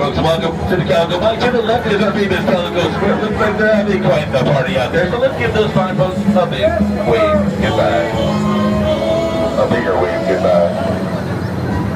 folks. Welcome to the Calico Mine. To the left is our famous Calico Square. Looks like they're having quite the party out there. So let's give those fine folks a big wave goodbye. A bigger wave goodbye.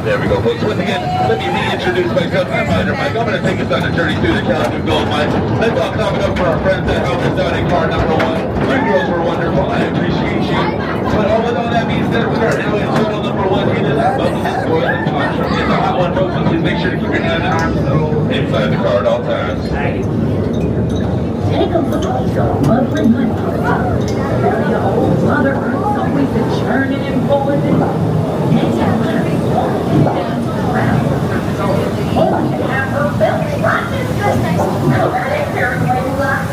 There we go, folks. Once again, let me reintroduce myself. I'm Miner Mike. I'm going to take us on a journey through the Calico Gold Mine. Let's all clap it up for our friends that helped us out in car number 1. You girls were wonderful. I appreciate you. But with all that being said, we are now in total number 1. It is it's a hot one, folks. So please make sure to keep your hands and arms inside the car at all times. Take a look at these old lovely money. The old Mother Earth's always been churning and pulling it. Next time walking down the ground, holding to have her belly right this good. Now that ain't very well like.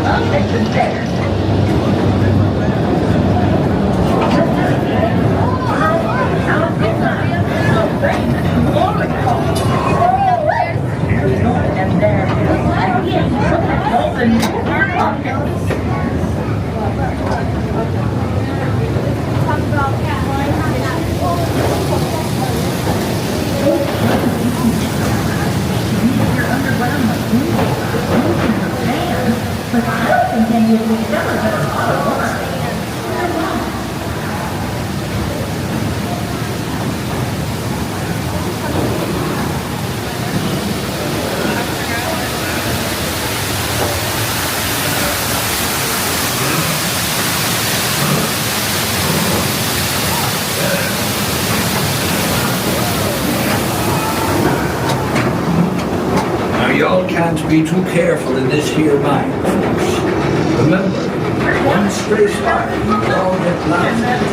I'll take the stairs. And there it is. Again, open your pockets. But I don't think any of these fellas are Y'all can't be too careful in this here mine, folks. Remember, one stray spark, you all get blasted.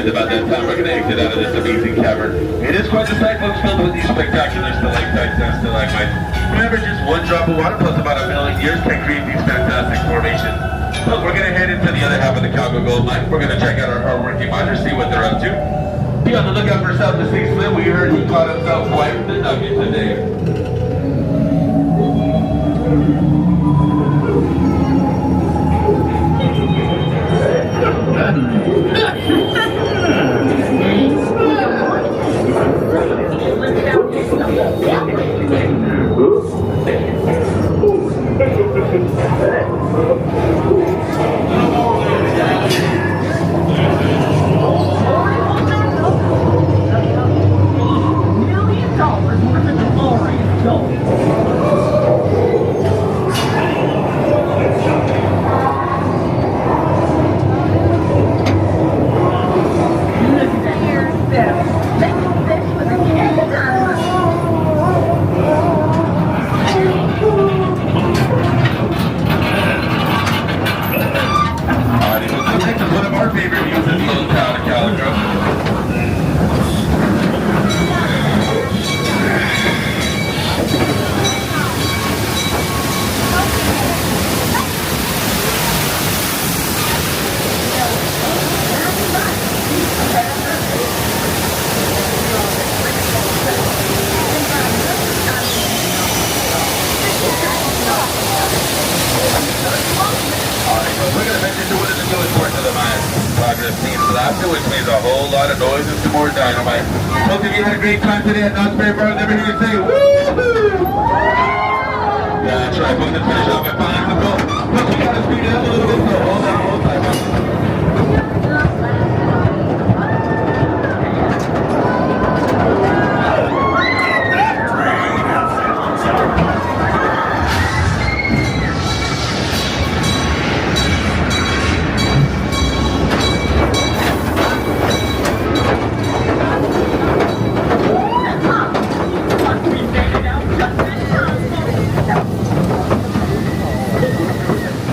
About that time, we're going to exit out of this amazing cavern. It is quite a sight, folks, filled with these spectacular stalactites and stalagmites. Remember, just one drop of water plus about 1 million years can create these fantastic formations. But we're going to head into the other half of the Calico Gold Mine. We're going to check out our hardworking miners, see what they're up to. Be on the lookout for South to 6 Slim. We heard he caught himself quite the nugget today. $1 million worth of glory. gonna mention doing the newest part of the mine progress team laughter, which means a whole lot of noise and some more dynamite. Hope you had a great time today at Knott's Berry Bar. Never hear you say woo-hoo! That's right, we're gonna finish off at Pine and Go. Plus we gotta speed it up a little bit, so hold on, hold tight.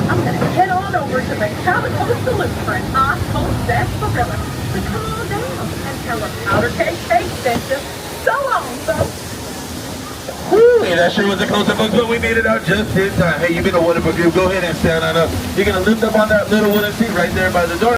I'm gonna head on over to the Calico Saloon for an ice-cold sarsaparilla to calm down and tell them Powder Cake Cake sent you. So long, folks. Woo, hey, that sure was a close-up, folks, but we made it out just in time. Hey, you've been a wonderful group. Go ahead and stand on up. You're gonna lift up on that little wooden seat right there by the door.